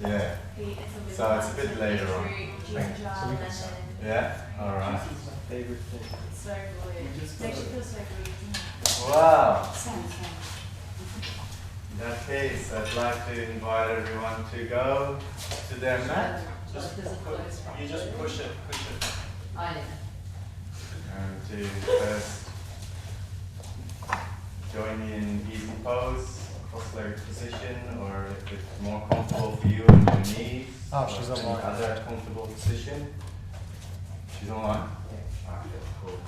Yeah. So it's a bit later on. Yeah? Alright. Favorite thing. So good. It actually feels so good. Wow! In that case, I'd like to invite everyone to go to their mat. You just push it. I know. And to first join me in easy pose, cross-legged position, or if it's more comfortable for you on your knees. Oh, she's or any online. other comfortable position. She's online? Okay, cool.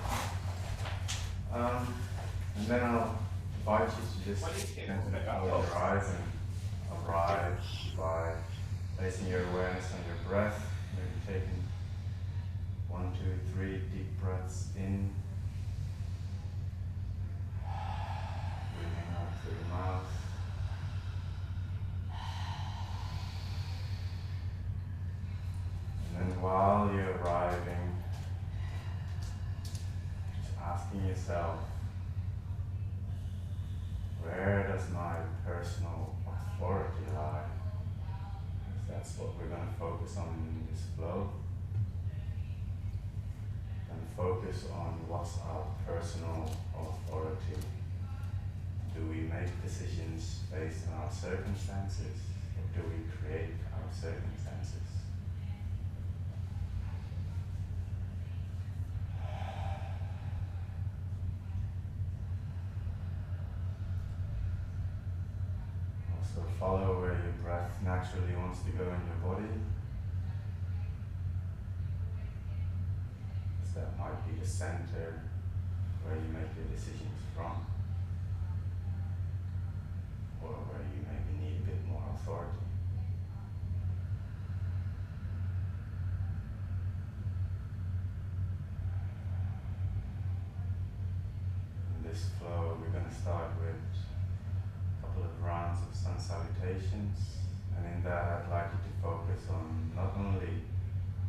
And then I'll invite you to just gently close your eyes and arrive by placing your awareness on your breath, maybe taking 1, 2, 3 deep breaths in, breathing out through the mouth. And then while you're arriving, just asking yourself, where does my personal authority lie? Because that's what we're going to focus on in this flow. And focus on what's our personal authority. Do we make decisions based on our circumstances, or do we create our circumstances? Also follow where your breath naturally wants to go in your body. That might be the center where you make your decisions from, or where you maybe need a bit more authority. In this flow, we're going to start with a couple of rounds of sun salutations, and in that I'd like you to focus on not only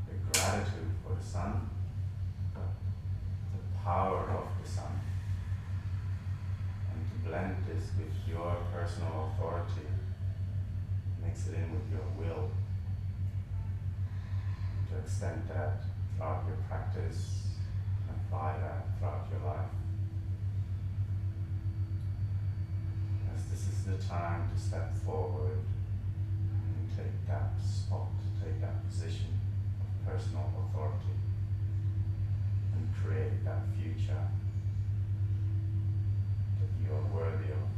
the gratitude for the sun, power of the sun, and to blend this with your personal authority, mix it in with your will, to extend that throughout your practice and apply that throughout your life. As this is the time to step forward and take that spot, take that position of personal authority, and create that future that you are worthy of.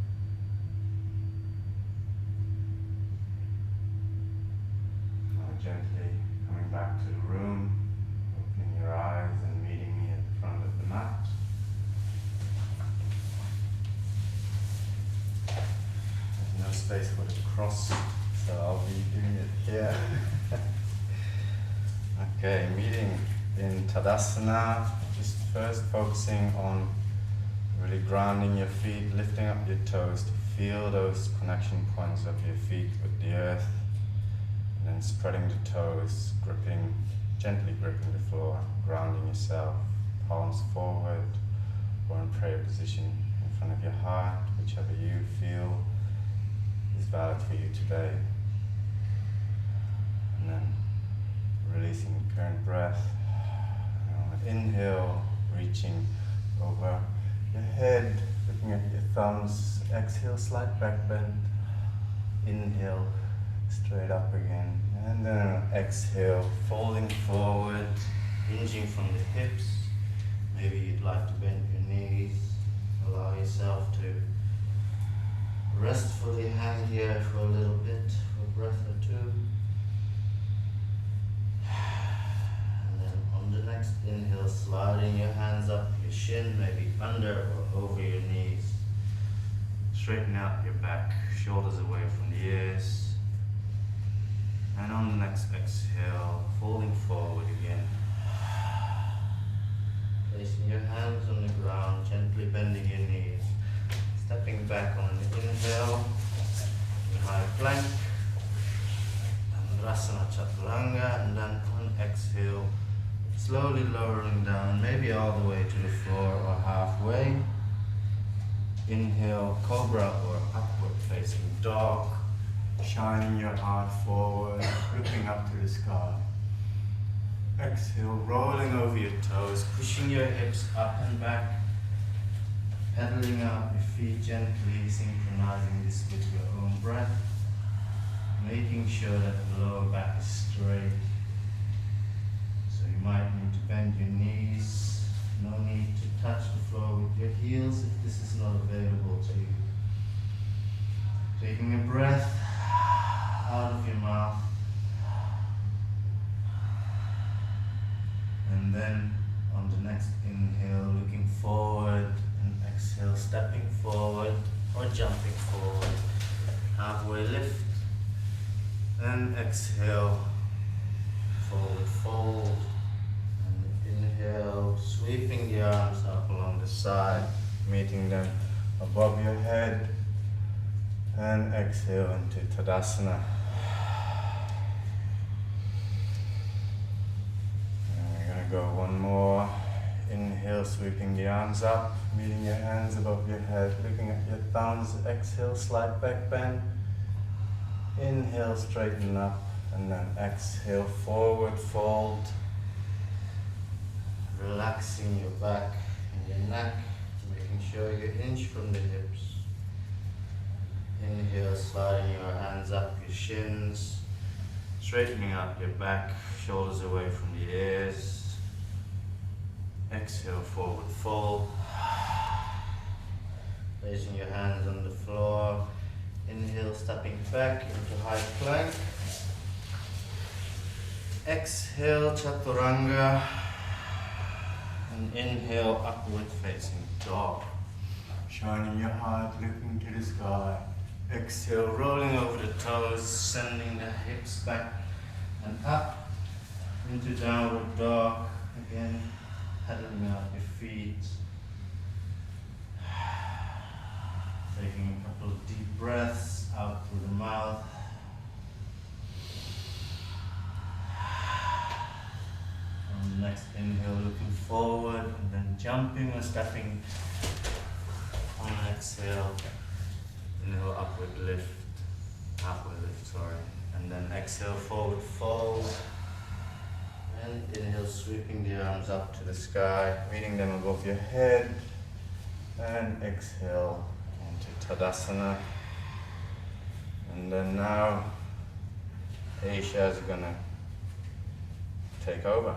Now gently coming back to the room, opening your eyes and meeting me at the front of the mat. There's no space for the cross, so I'll be doing it here. Okay, meeting in Tadasana, just first focusing on really grounding your feet, lifting up your toes to feel those connection points of your feet with the earth, and then spreading the toes, gently gripping the floor, grounding yourself, palms forward, or in prayer position in front of your heart, whichever you feel is valid for you today. And then releasing the current breath. Inhale, reaching over your head, looking at your thumbs. Exhale, slight back bend. Inhale, straight up again. And then exhale, folding forward, hinging from the hips. Maybe you'd like to bend your knees. Allow yourself to restfully hang here for a little bit, for a breath or two. On the next inhale, sliding your hands up your shin, maybe under or over your knees. Straighten out your back, shoulders away from the ears. And on the next exhale, folding forward again. Placing your hands on the ground, gently bending your knees. Stepping back on the inhale, high plank, Andrasana Chaturanga, and then on exhale, slowly lowering down, maybe all the way to the floor or halfway. Inhale, cobra or upward facing dog, shining your heart forward, looking up to the sky. Exhale, rolling over your toes, pushing your hips up and back, pedaling up your feet gently, synchronizing this with your own breath, making sure that the lower back is straight. So you might need to bend your knees. No need to touch the floor with your heels if this is not available to you. Taking a breath out of your mouth. And then on the next inhale, looking forward, and exhale, stepping forward or jumping forward. Halfway lift, and exhale, forward fold. Inhale, sweeping the arms up along the side, meeting them above your head, and exhale into Tadasana. And we're going to go one more. Inhale, sweeping the arms up, meeting your hands above your head, looking at your thumbs. Exhale, slight back bend. Inhale, straighten up, and then exhale, forward fold. Relaxing your back and your neck, making sure you hinge from the hips. Inhale, sliding your hands up your shins, straightening up your back, shoulders away from the ears. Exhale, forward fold. Placing your hands on the floor. Inhale, stepping back into high plank. Exhale, chaturanga. And inhale, upward facing dog. Shining your heart, looking to the sky. Exhale, rolling over the toes, sending the hips back and up into downward dog. Again, pedaling out your feet. Taking a couple of deep breaths out through the mouth. On the next inhale, looking forward, and then jumping or stepping. On the exhale, inhale, upward lift, halfway lift, sorry. And then exhale, forward fold. And inhale, sweeping the arms up to the sky, meeting them above your head. And exhale into Tadasana. And then now, Aisha is gonna take over.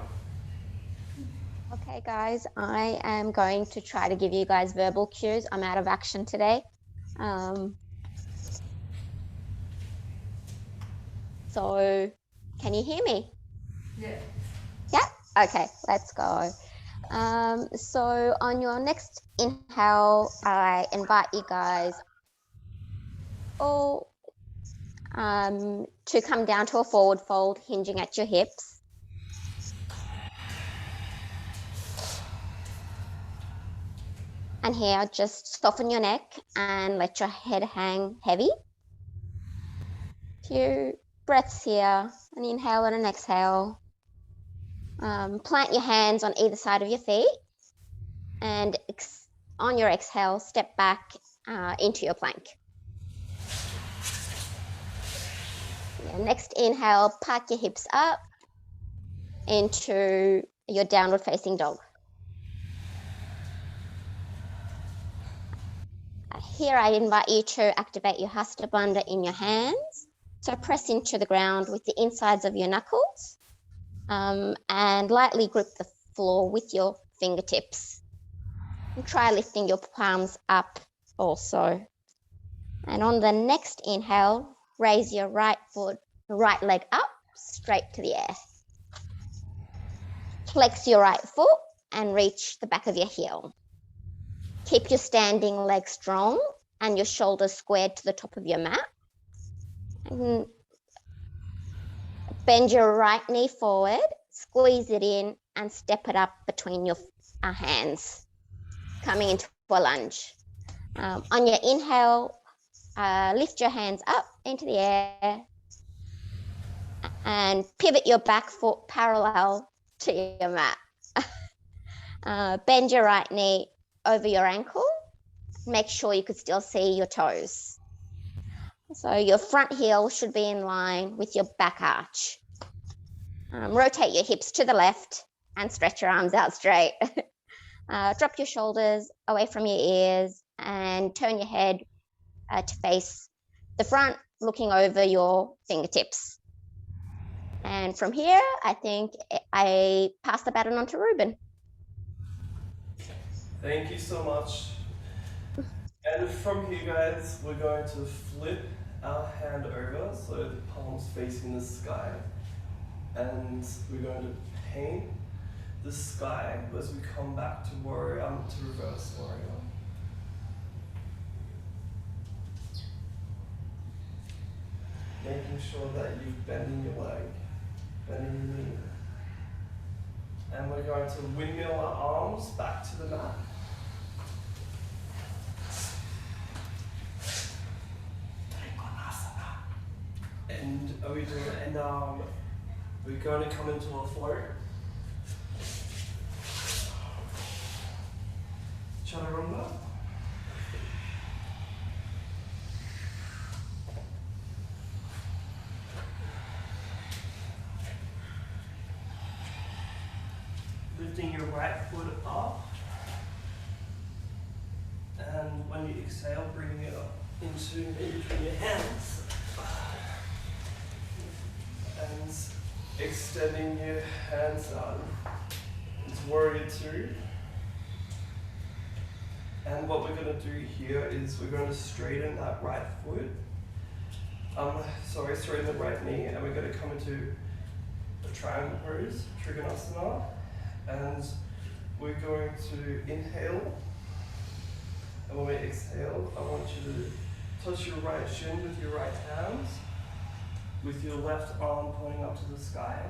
Okay guys, I am going to try to give you guys verbal cues. I'm out of action today. So can you hear me? Yeah. Yeah? Okay, let's go. So on your next inhale, I invite you guys all to come down to a forward fold, hinging at your hips. And here, just soften your neck and let your head hang heavy. Few breaths here, an inhale and an exhale. Plant your hands on either side of your feet, and on your exhale, step back into your plank. Yeah, next inhale, park your hips up into your downward facing dog. Here I invite you to activate your Hasta Bandha in your hands. So press into the ground with the insides of your knuckles and lightly grip the floor with your fingertips. And try lifting your palms up also. And on the next inhale, raise your right leg up straight to the air. Flex your right foot and reach the back of your heel. Keep your standing leg strong and your shoulders squared to the top of your mat. And bend your right knee forward, squeeze it in and step it up between your hands, coming into a lunge. On your inhale, lift your hands up into the air and pivot your back foot parallel to your mat. Bend your right knee over your ankle. Make sure you could still see your toes. So your front heel should be in line with your back arch. Rotate your hips to the left and stretch your arms out straight. Drop your shoulders away from your ears and turn your head to face the front, looking over your fingertips. And from here, I think I pass the baton on to Ruben. Thank you so much. And from here, guys, we're going to flip our hand over so the palms facing the sky. And we're going to paint the sky as we come back to warrior, to reverse warrior. Making sure that you're bending your leg, bending your knee. And we're going to windmill our arms back to the mat. And are we doing it? And we're going to come into a float. Chaturanga. Lifting your right foot up. And when you exhale, bringing it up into between your hands. And extending your hands out into warrior two. And what we're going to do here is we're going to straighten that right foot. Straighten the right knee, and we're going to come into a triangle pose, Trikonasana. And we're going to inhale. And when we exhale, I want you to touch your right shin with your right hand, with your left arm pointing up to the sky.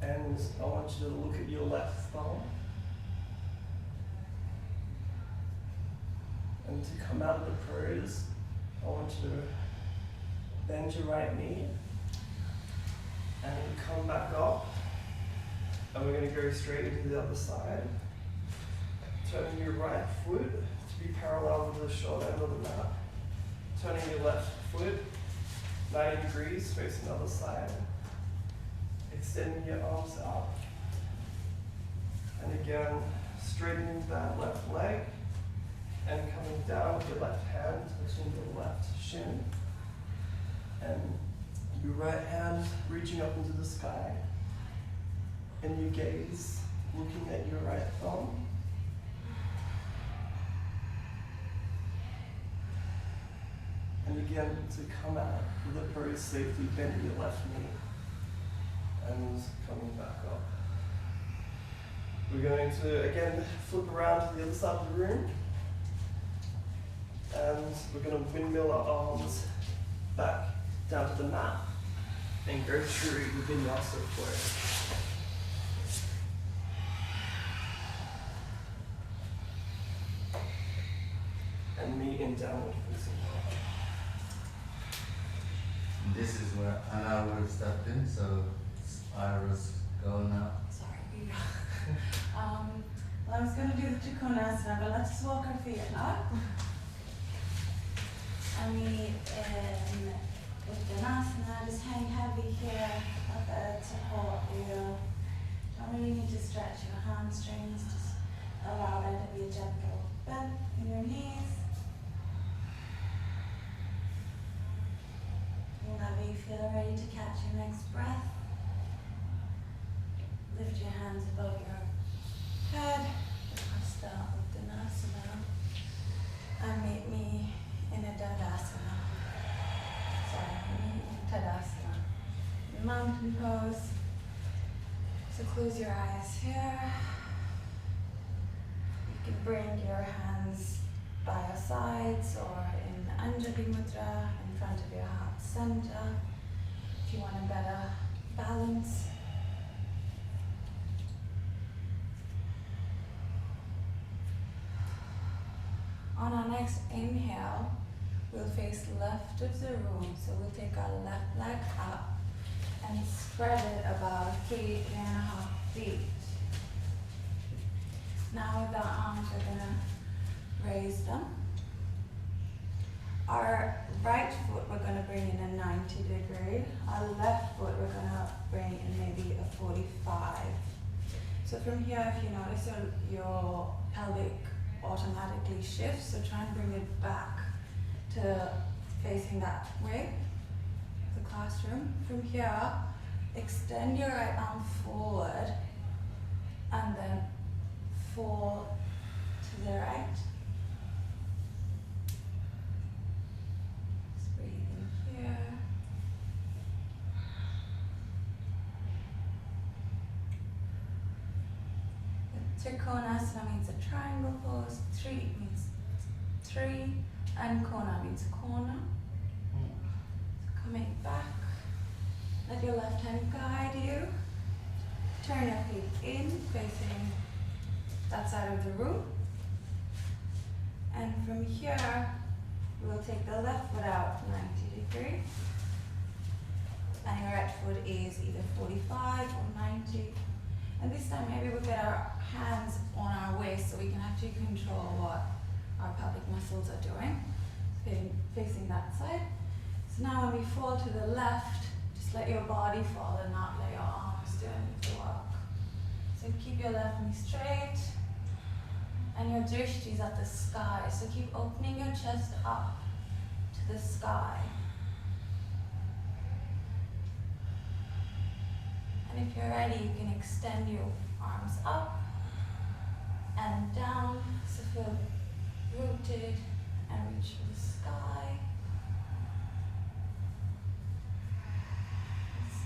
And I want you to look at your left thumb. And to come out of the pose, I want you to bend your right knee and come back up. And we're going to go straight into the other side. Turning your right foot to be parallel with the short end of the mat. Turning your left foot 90 degrees, facing the other side. Extending your arms out. And again, straightening that left leg. And coming down with your left hand, touching the left shin. And your right hand reaching up into the sky. And your gaze looking at your right thumb. And again, to come out with a pose safely, bending your left knee. And coming back up. We're going to, again, flip around to the other side of the room. And we're going to windmill our arms back down to the mat and go through the vinyasa flow. And meet in downward facing dog. This is where Anna will step in, so Iris go now. Sorry. Well, I was going to do the Trikonasana, but let's walk our feet up. And we in Uttanasana, just hang heavy here at the support wheel. Don't really need to stretch your hamstrings, just allow there to be a gentle bend in your knees. Whenever you feel ready to catch your next breath, lift your hands above your head, Hasta Uttanasana, and meet me in a Tadasana. Tadasana. Mountain pose. So close your eyes here. You can bring your hands by your sides or in Anjali Mudra in front of your heart center if you want a better balance. On our next inhale, we'll face left of the room. So we'll take our left leg up and spread it about 3.5 feet. Now with our arms, we're gonna raise them. Our right foot bring in a 90 degree. Our left foot, we're gonna bring in maybe a 45. So from here, if you notice your pelvic automatically shifts, so try and bring it back to facing that way, the classroom. From here, extend your right arm forward and then fall to the right. Just breathe in here. Trikonasana means a triangle pose, three means three, and kona means corner. So coming back, let your left hand guide you. Turn your feet in, facing that side of the room. And from here, we'll take the left foot out 90 degrees. And your right foot is either 45 or 90. And this time maybe we'll get our hands on our waist so we can actually control what our pelvic muscles are doing. Facing that side. So now when we fall to the left, just let your body fall and not let your arms do any of the work. So keep your left knee straight and your drishti is at the sky. So keep opening your chest up to the sky. And if you're ready, you can extend your arms up and down, so feel rooted and reach for the sky.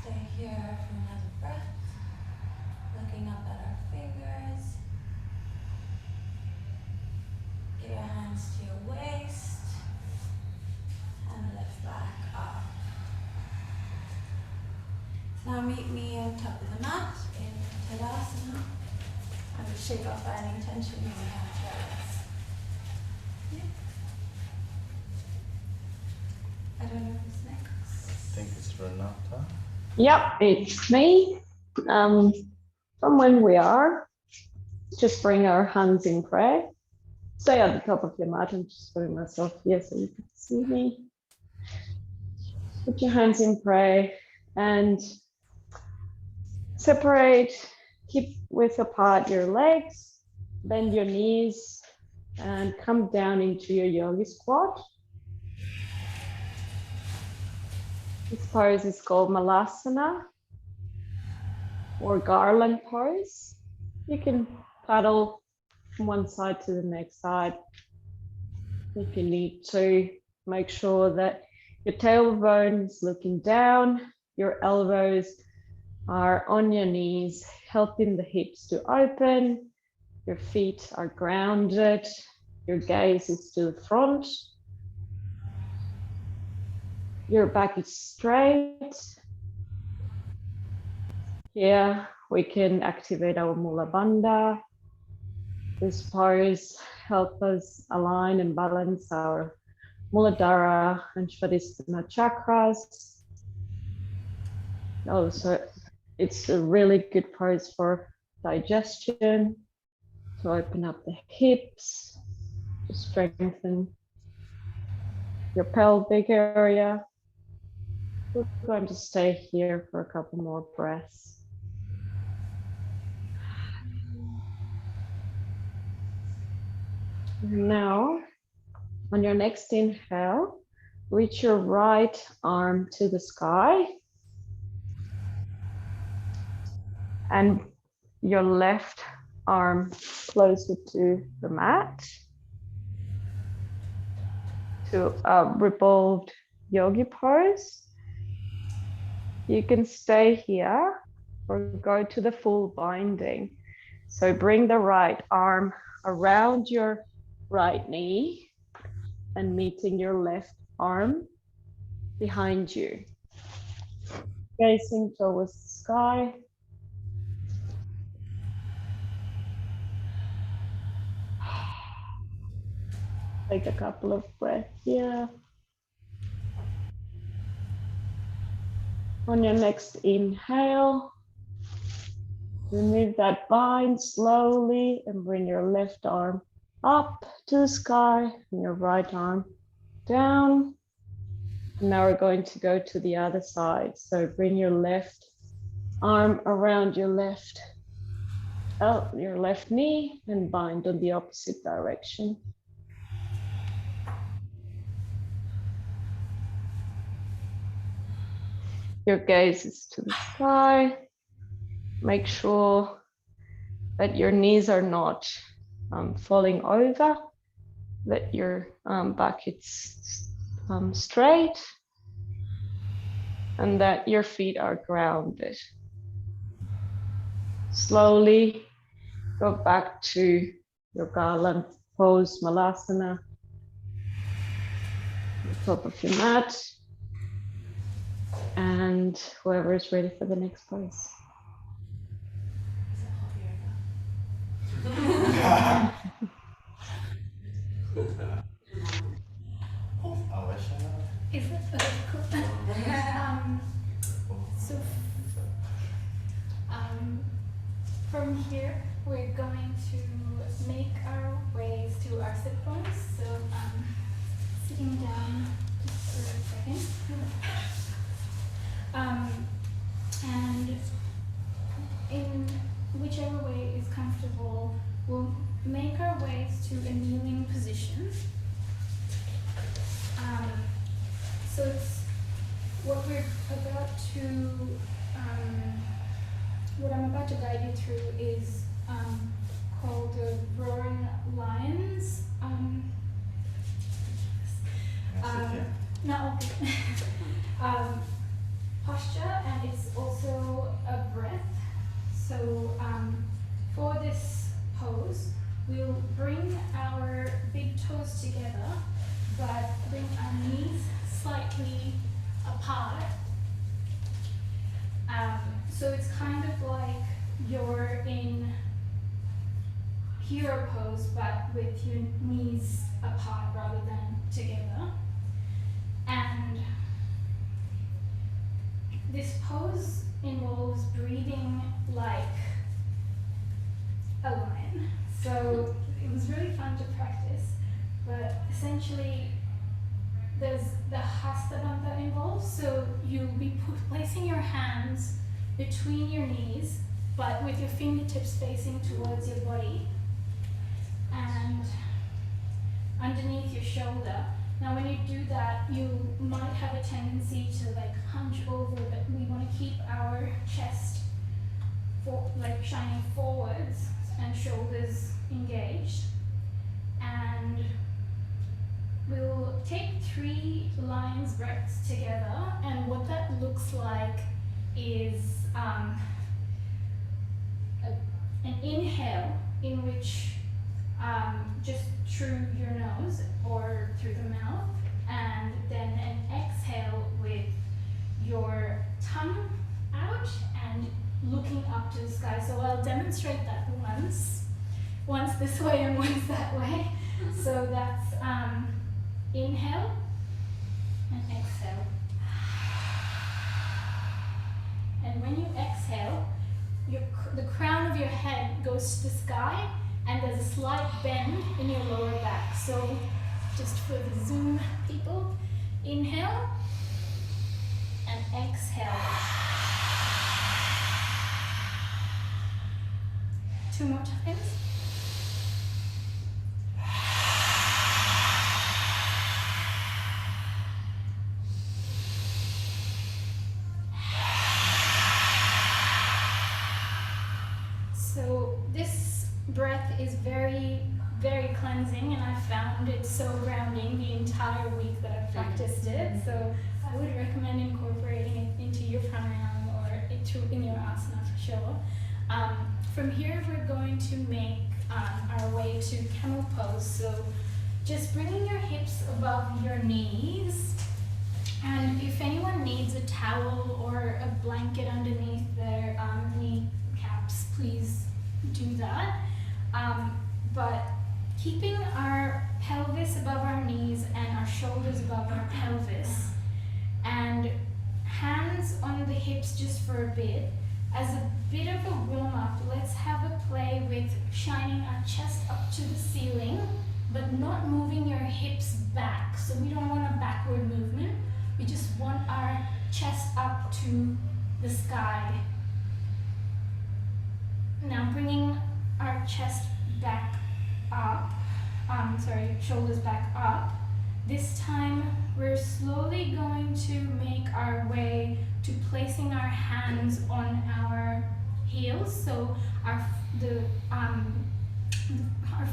Stay here for another breath, looking up at our fingers. Get your hands to your waist and lift back up. Now meet me on top of the mat in Tadasana. And just shake off any tension you may have there. Yeah. I don't know who's next. I think it's Renata. Yep, it's me. From when we are, just bring our hands in prayer. Stay at the top of your mat. I'm just putting myself here so you can see me. Put your hands in prayer and separate, keep width apart your legs, bend your knees and come down into your yogi squat. This pose is called Malasana or garland pose. You can paddle from one side to the next side if you need to. Make sure that your tailbone is looking down, your elbows are on your knees, helping the hips to open, your feet are grounded, your gaze is to the front, your back is straight. Here we can activate our Mula Bandha. This pose helps us align and balance our Muladhara and Svadhisthana chakras. Also, it's a really good pose for digestion, to open up the hips, to strengthen your pelvic area. We're going to stay here for a couple more breaths. Now, on your next inhale, reach your right arm to the sky and your left arm closer to the mat to a revolved yogi pose. You can stay here or go to the full binding. So bring the right arm around your right knee and meeting your left arm behind you, facing towards the sky. Take a couple of breaths here. On your next inhale, remove that bind slowly and bring your left arm up to the sky and your right arm down. Now we're going to go to the other side. So bring your left arm around your left knee and bind on the opposite direction. Your gaze is to the sky. Make sure that your knees are not falling over, that your back is straight, and that your feet are grounded. Slowly go back to your garland pose, Malasana, the top of your mat, and whoever is ready for the next pose. Is it cool? So from here we're going to make our ways to our sit bones. So sitting down just for a second. And in whichever way is comfortable, we'll make our ways to a kneeling position. So it's what we're about to, what I'm about to guide you through is called the Roaring Lions. No, okay. Posture, and it's also a breath. So for this pose, we'll bring our big toes together, but bring our knees slightly apart. So it's kind of like you're in hero pose, but with your knees apart rather than together. And this pose involves breathing like a lion. So it was really fun to practice, but essentially there's the hasta involved. So you'll be placing your hands between your knees, but with your fingertips facing towards your body and underneath your shoulder. Now when you do that, you might have a tendency to like hunch over, but we want to keep our chest shining forwards and shoulders engaged. And we'll take 3 lion's breaths together, and what that looks like is an inhale in which just through your nose or through the mouth, and then an exhale with your tongue out and looking up to the sky. So I'll demonstrate that once this way and once that way. So that's inhale and exhale. And when you exhale, the crown of your head goes to the sky, and there's a slight bend in your lower back. So just for the Zoom people, inhale and exhale. 2 more times. So this breath is very, very cleansing, and I found it so grounding the entire week that I've practiced it. So I would recommend incorporating it into your pranayama or in your asana for sure. From here, we're going to make our way to camel pose. So just bringing your hips above your knees. And if anyone needs a towel or a blanket underneath their kneecaps, please do that. But keeping our pelvis above our knees and our shoulders above our pelvis, and hands on the hips just for a bit. As a bit of a warm-up, let's have a play with shining our chest up to the ceiling, but not moving your hips back. So we don't want a backward movement. We just the sky. Now bringing our chest back up, shoulders back up. This time we're slowly going to make our way to placing our hands on our heels. So our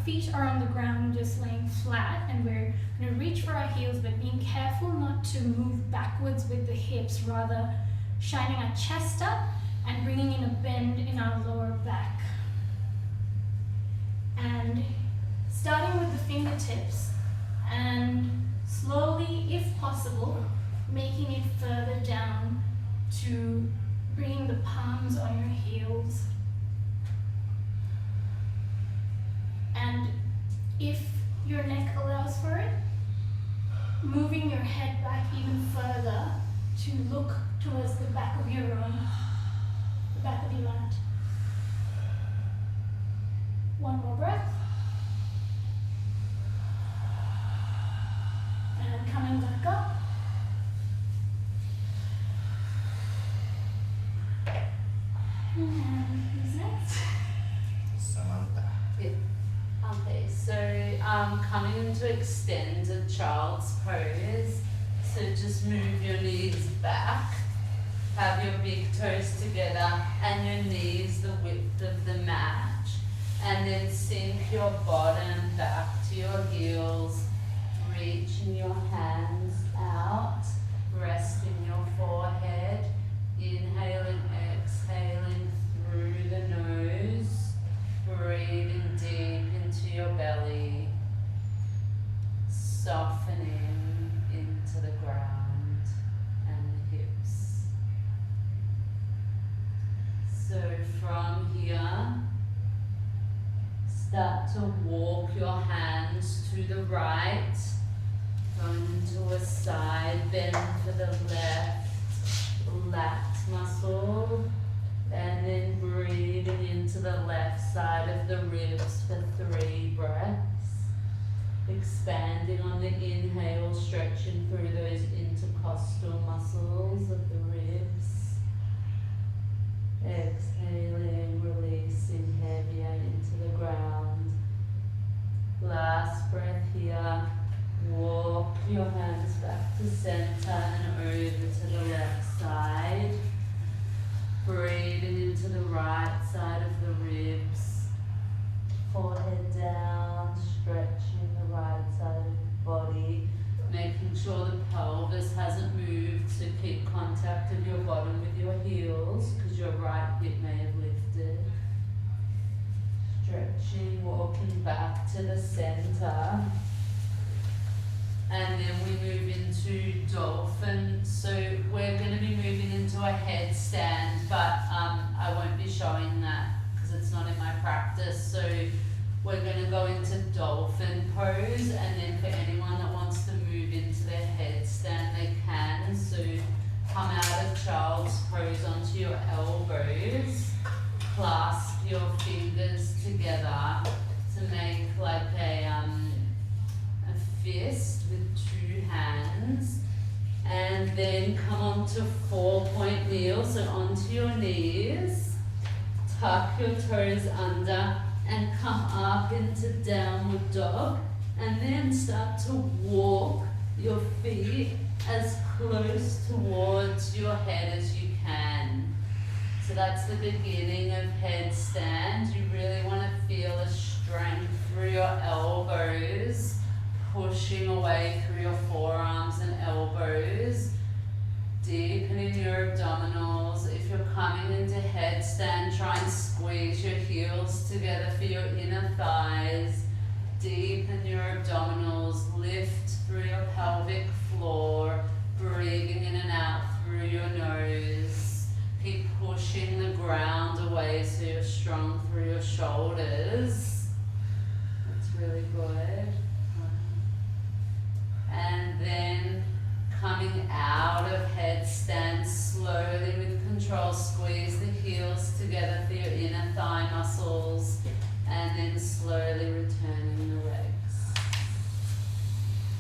feet are on the ground, just laying flat, and we're going to reach for our heels, but being careful not to move backwards with the hips, rather shining our chest up and bringing in a bend in our lower back. And starting with the fingertips and slowly, if possible, making it further down to bringing the palms on your heels. And if your neck allows for it, moving your head back even further to look towards the back of your mat. One more breath. And coming back up. And who's next? Samantha. Okay, so coming into extended child's pose. So just move your knees back. Have your big toes together and your knees the width of the mat. And then sink your bottom back to your heels. Reaching your hands out. Resting your forehead. Inhaling, exhaling through the nose. Breathing deep into your belly. Softening into the ground and the hips. So from here, start to walk your hands to the right, going into a side bend for the left lat muscle, and then breathing into the left side of the ribs for 3 breaths. Expanding on the inhale, stretching through those intercostal muscles of the ribs. Exhaling, releasing heavier into the ground. Last breath here. Walk your hands back to center and over to the left side. Breathing into the right side of the ribs. Forehead down, stretching the right side of the body. Making sure the pelvis hasn't moved, so keep contact of your bottom with your heels, because your right hip may have lifted. Stretching, walking back to the center. And then we move into dolphin. So we're going to be moving into a headstand, but I won't be showing that because it's not in my practice. So we're going to go into dolphin pose, and then for anyone that wants to move into their headstand, they can. So come out of child's pose onto your elbows, clasp your fingers together to make like a fist with 2 hands, and then come onto 4-point kneel, so onto your knees, tuck your toes under and come up into downward dog, and then start to walk your feet as close towards your head as you can. So that's the beginning of headstand. You really want to feel a strength through your elbows, pushing away through your forearms and elbows, deepening your abdominals. If you're coming into headstand, try and squeeze your heels together for your inner thighs. Deepen your abdominals, lift through your pelvic floor, breathing in and out through your nose. Keep pushing the ground away so you're strong through your shoulders. That's really good. And then coming out of headstand, slowly with control, squeeze the heels together for your inner thigh muscles, and then slowly returning the legs.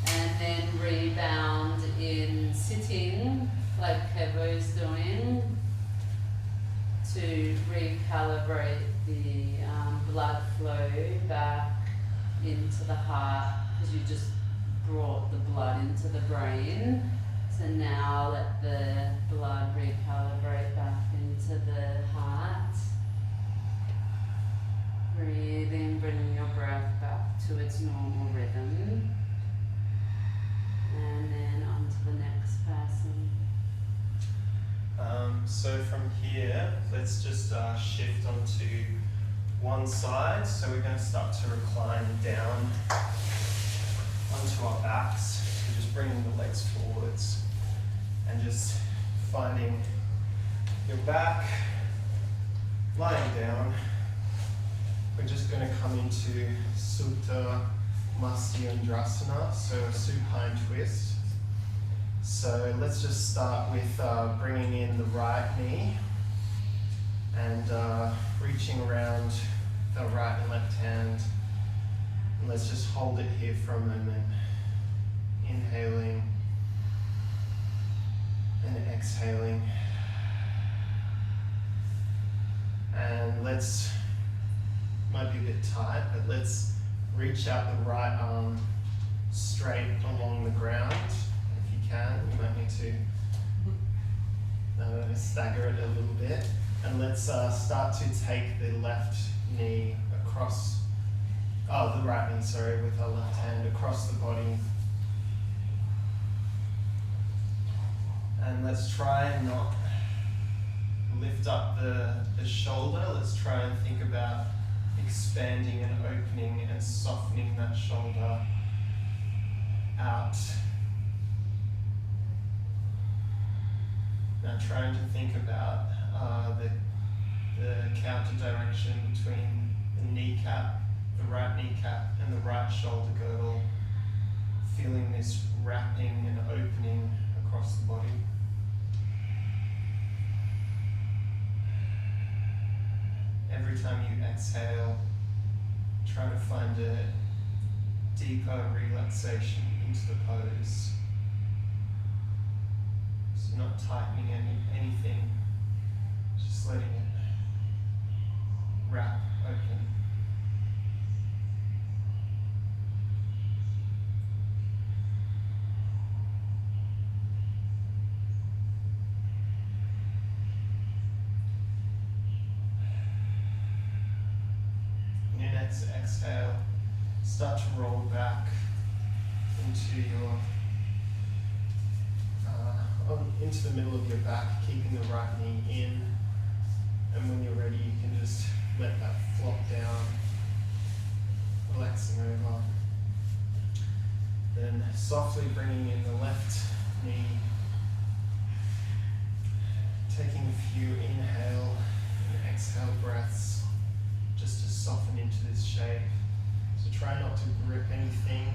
And then rebound in sitting, like Kevo's doing. to recalibrate the blood flow back into the heart, because you just brought the blood into the brain. So now let the blood recalibrate back into the heart. Breathe in, bringing your breath back to its normal rhythm. And then on to the next person. So from here, let's just shift onto one side. So we're going to start to recline down onto our backs. So just bringing the legs forwards and just finding your back, lying down. We're just going to come into Supta Matsyendrasana, so supine twist. So let's just start with bringing in the right knee and reaching around the right and left hand. And let's just hold it here for a moment. Inhaling and exhaling. And might be a bit tight, but let's reach out the right arm straight along the ground. If you can, you might need to stagger it a little bit. And let's start to take the left knee across, the right knee, sorry, with our left hand across the body. And let's try and not lift up the shoulder. Let's try and think about expanding and opening and softening that shoulder out. Now trying to think about the counter direction between the kneecap, the right kneecap and the right shoulder girdle. Feeling this wrapping and opening across the body. Every time you exhale, try to find a deeper relaxation into the pose. So you're not tightening anything, just letting it wrap open. Exhale, start to roll back into your into the middle of your back, keeping the right knee in. And when you're ready, you can just let that flop down, relaxing over. Then softly bringing in the left knee, taking a few inhale and exhale breaths, just to soften into this shape. So try not to grip anything.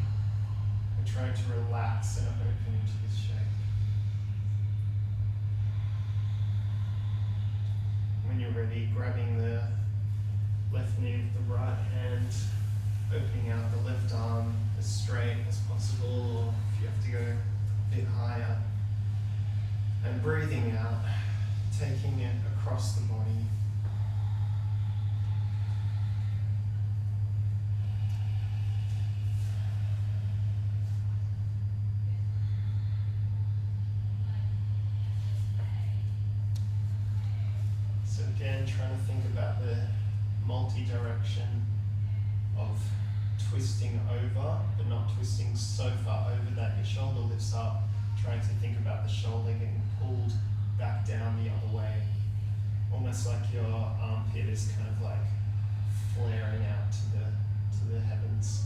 We're trying to relax and open into this shape. When you're ready, grabbing the left knee with the right hand, opening out the left arm as straight as possible, or if you have to go a bit higher. And breathing out, taking it across the body. Again, trying to think about the multi-direction of twisting over, but not twisting so far over that your shoulder lifts up, trying to think about the shoulder getting pulled back down the other way. Almost like your armpit is kind of like flaring out to the heavens.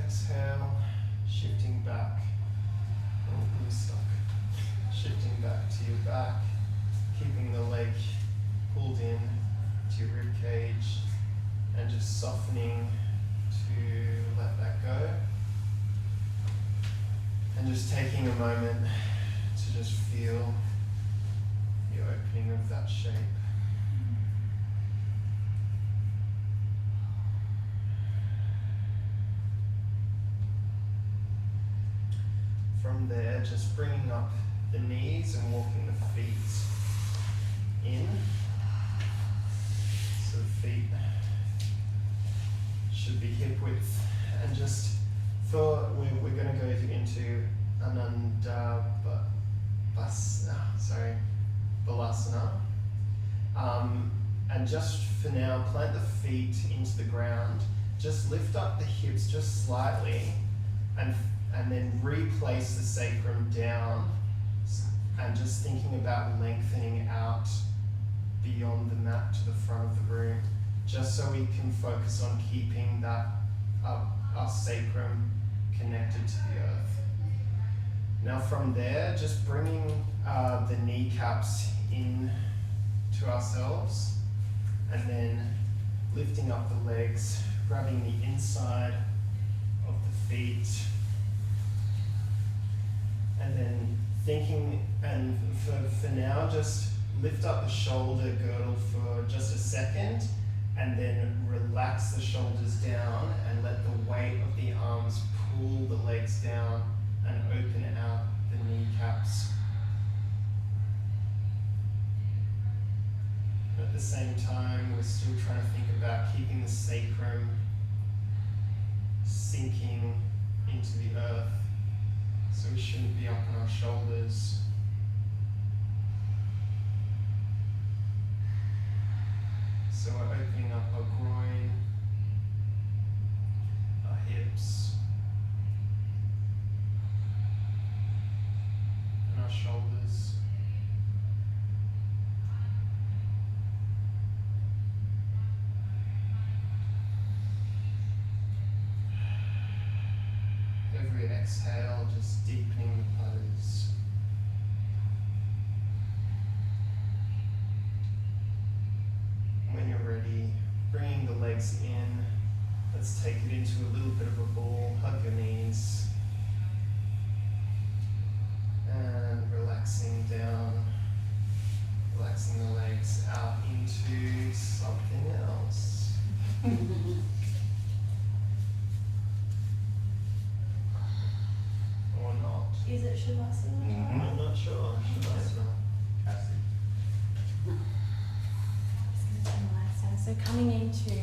Exhale, shifting back. Oh, I'm stuck. Shifting back to your back, keeping the leg pulled in to your rib cage, and just softening to let that go. And just taking a moment to just feel the opening of that shape. From there, just bringing up the knees and walking the feet in. So the feet should be hip width. And just for, we're going to go into Balasana. And just for now, plant the feet into the ground. Just lift up the hips just slightly and then replace the sacrum down, and just thinking about lengthening out beyond the mat to the front of the room, just so we can focus on keeping that our sacrum connected to the earth. Now from there, just bringing the kneecaps in to ourselves, and then lifting up the legs, grabbing the inside of the feet, and then thinking, and for now, just lift up the shoulder girdle for just a second, and then relax the shoulders down and let the weight of the arms pull the legs down and open out the kneecaps. At the same time, we're still trying to think about keeping the sacrum sinking into the earth. So we shouldn't be up on our shoulders. So we're opening up our groin, our hips, and our shoulders. Every exhale, just deepening the pose. When you're ready, bringing the legs in, let's take it into a little bit of a ball. Hug your knees. And relaxing down, relaxing the legs out into something else. Or not. Is it Shavasana? I'm not sure. Shavasana. So coming into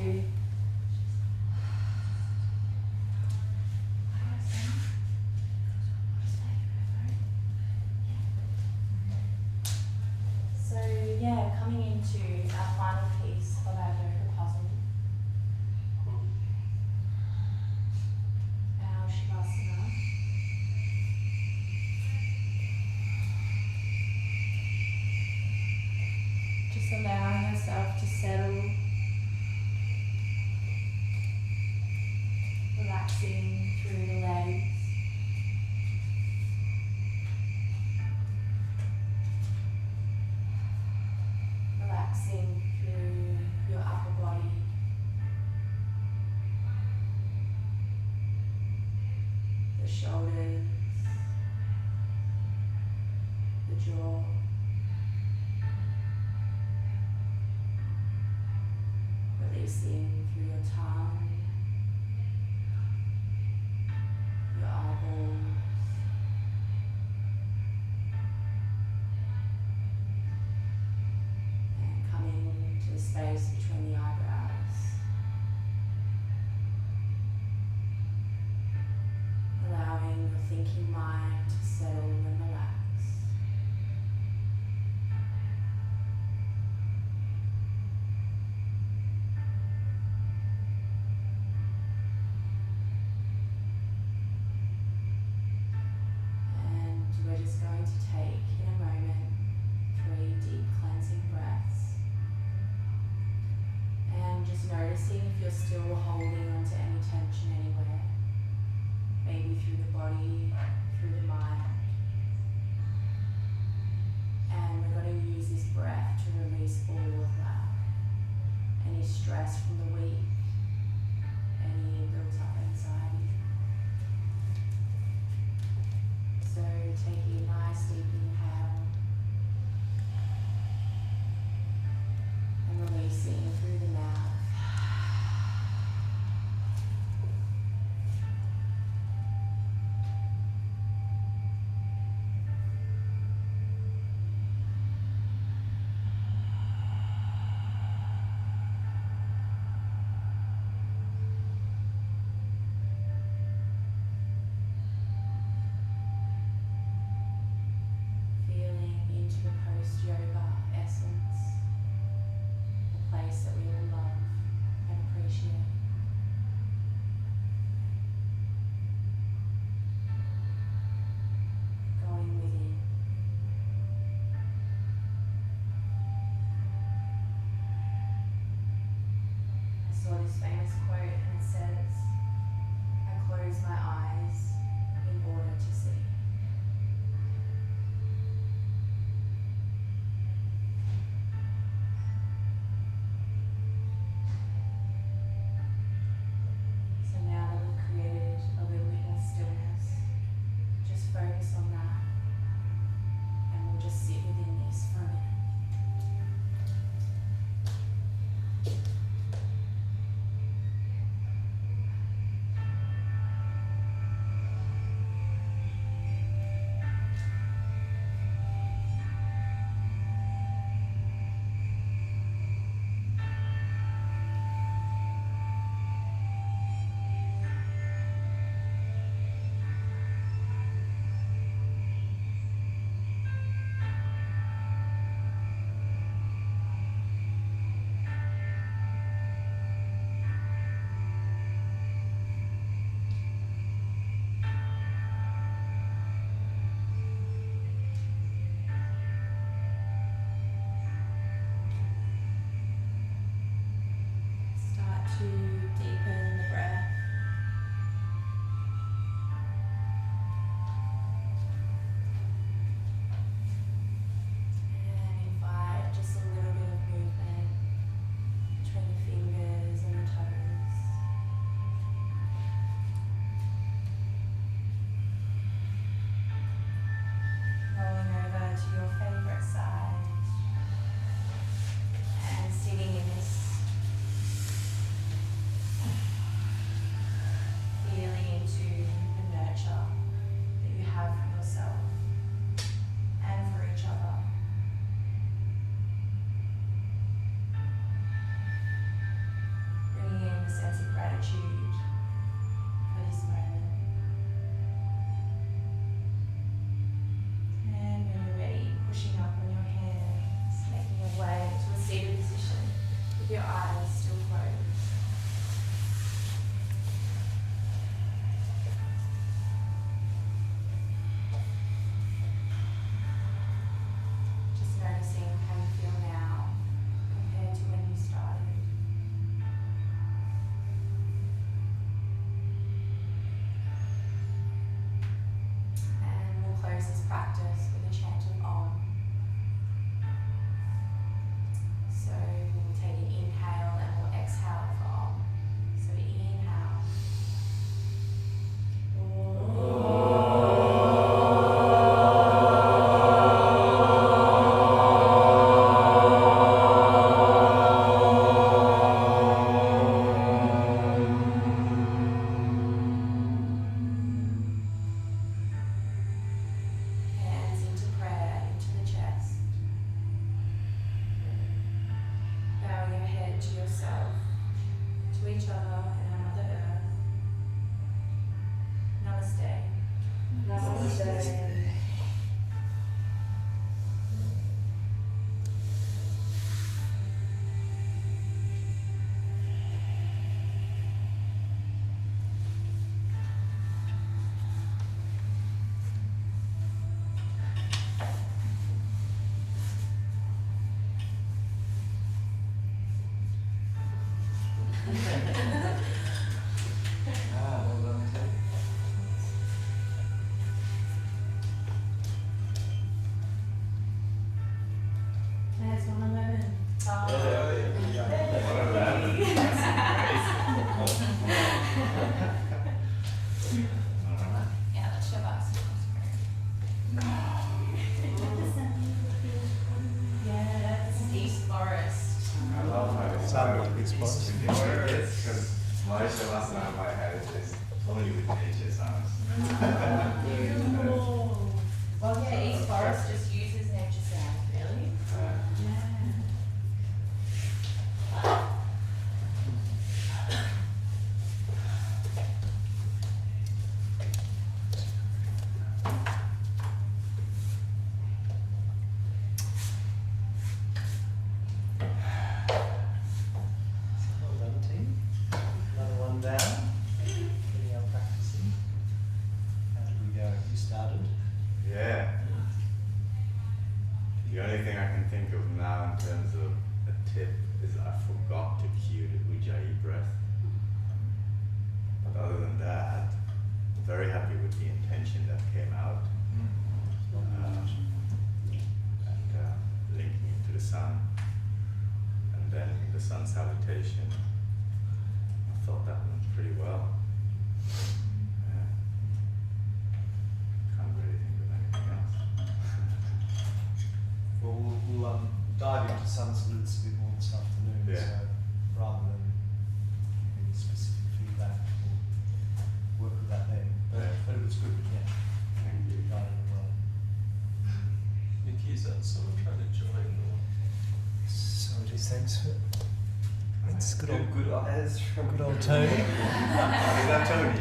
coming into our final piece of our yoga puzzle, our Shavasana. Just allowing yourself to settle, relaxing through the legs. Relaxing through your upper body. The shoulders, the jaw. Releasing through your tongue, your eyeballs, and coming to the space between the eyebrows, allowing your thinking mind to settle and relax. We're just going to take, in a moment, 3 deep cleansing breaths. saw this famous quote and it says, "I close my eyes in order to see." So now that we've created a little bit more stillness, just focus on that and we'll just sit within this for a minute. Start to deepen the breath. And invite just a little bit of movement between the fingers and the toes. Rolling over to your favorite side and sitting in this feeling into the nurture that you have for yourself and for each other. Bringing in the sense of gratitude for this moment. And when you're ready, pushing up on your hands, making your way to a seated position with your eyes still closed. Just noticing how you feel now compared to when you started. And we'll close this practice with a chant of Om. So we'll take an inhale and we'll exhale for Om. So inhale. Hands into prayer, into the chest. Bow your head to yourself, to each other and our Mother Earth. Namaste. Namaste. Well done, Ted. There's one moment. Yeah, let's show us. Yeah, that's East Forest. I love how it's Sound like this was. because my shavasana in my head is only with nature sounds. Well, yeah, East Forest just uses nature sound, really. Yeah. Well done, team. Another one down. Getting our practicing. How did we go? You started. Yeah. The only thing I can think of now in terms of a tip is I forgot to cue the Ujjayi breath. But other than that, I'm very happy with the intention that came out. Linking it to the sun. And then the sun salutation. I thought that went pretty well. Yeah. Can't really think of anything else. Well, we'll dive into sun salutes a bit more this afternoon, Yeah. so rather than any specific feedback, we'll work with that then. But it was good, yeah. Thank you. You guided it well. Nikki, is that someone trying to join? Or? So it is, thanks for it's good old eyes from good old Tony. Is that Tony?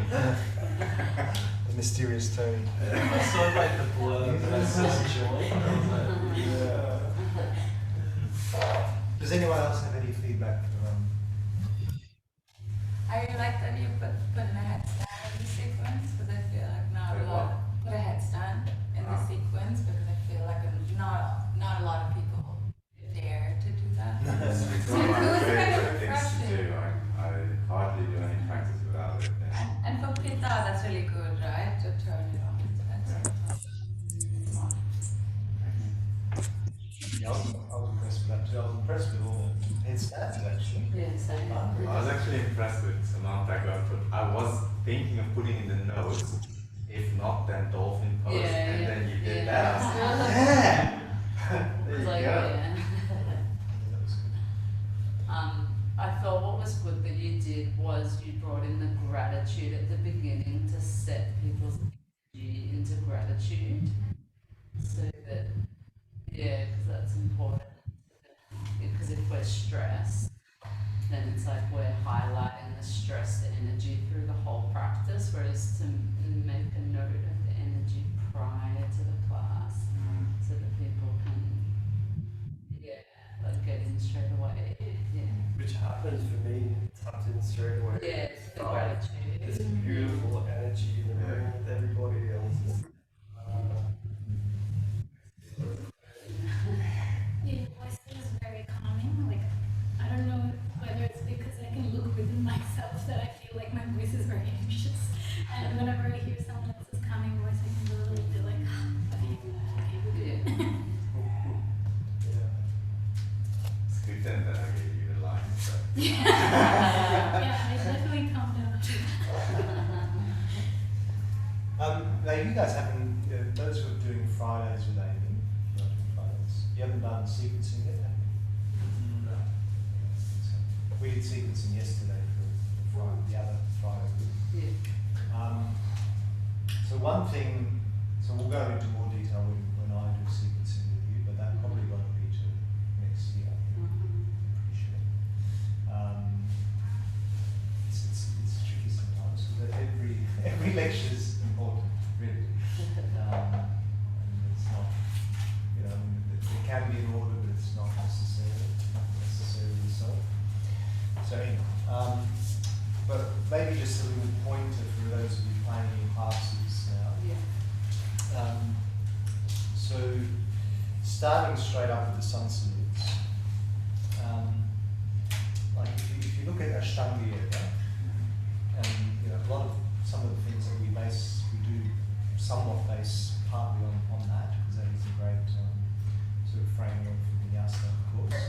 The mysterious Tony. I saw like the blur, but I saw join. I was like, yeah. Does anyone else have any feedback for I really like that you put in a headstand in the sequence, because I feel like not a lot. Put a headstand in the sequence, because I feel like not a lot of people dare to do that. It's one of my favorite things to do. I hardly do any practice without it. Yeah. And for Pitta, that's really good, right? To turn it on. Yeah, I was impressed with that too. I was impressed with all the headstands actually. Yeah, same. I was actually impressed with Samantha going for. I was thinking of putting in the notes, if not, then dolphin pose, and then you did that. I was like, yeah. There you Like, go. yeah. That was good. I felt what was good that you did was you brought in the gratitude at the beginning to set people's energy into gratitude, so that, yeah, because that's important. Because if we're stressed, then it's like we're highlighting the stressed energy through the whole practice, whereas to make a note of the energy prior to the class, so that people can, yeah, like get in straight away. Yeah. Which happens for me, tapped in straight away. Yeah, it's the This gratitude. beautiful energy in the room with everybody else. Your voice is very calming. Like, I don't know whether it's because I can look within myself that I feel like my voice is very anxious. And whenever I hear someone else's calming voice, I can go a little bit like, okay, Yeah. Yeah. It's good then that I gave you the line. So. yeah, I definitely calmed down. Now you guys haven't, those who are doing Fridays with Amy, not doing Fridays, you haven't done sequencing yet, have you? No. We did sequencing yesterday for Friday, the other Friday group. Yeah. So one thing, so we'll go into more detail when I do sequencing with you, but that probably won't be till next year, I'm pretty sure. It's tricky sometimes, so that every lecture is important, really. And it's not, it can be in order, but it's not necessarily so. So anyway, but maybe just a little pointer for those of you playing in classes now. Yeah. So starting straight up with the sun salutes, like if you look at Ashtanga Yoga, and some of the things that we do somewhat base partly on that, because that is a great sort of framework for Vinyasa, of course.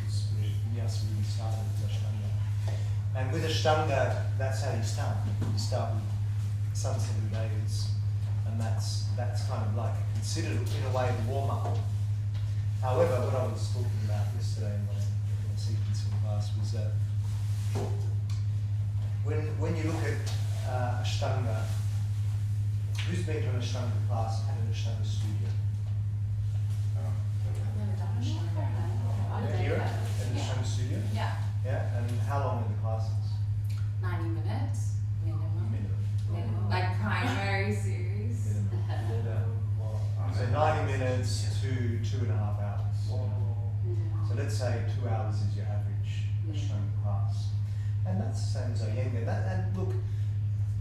It's where Vinyasa really started with Ashtanga. And with Ashtanga, that's how you start. You start with sun salutations, and that's kind of like considered in a way the warm up. However, what I was talking about yesterday in my sequencing class was that when you look at Ashtanga, who's been to an Ashtanga class and an Ashtanga studio? Here, at an Ashtanga studio? Yeah, Yeah, and how long are the classes? 90 minutes minimum. Like primary series. So 90 minutes to 2.5 hours. So let's say 2 hours is your average Ashtanga class. And that's the same as Iyengar. And look,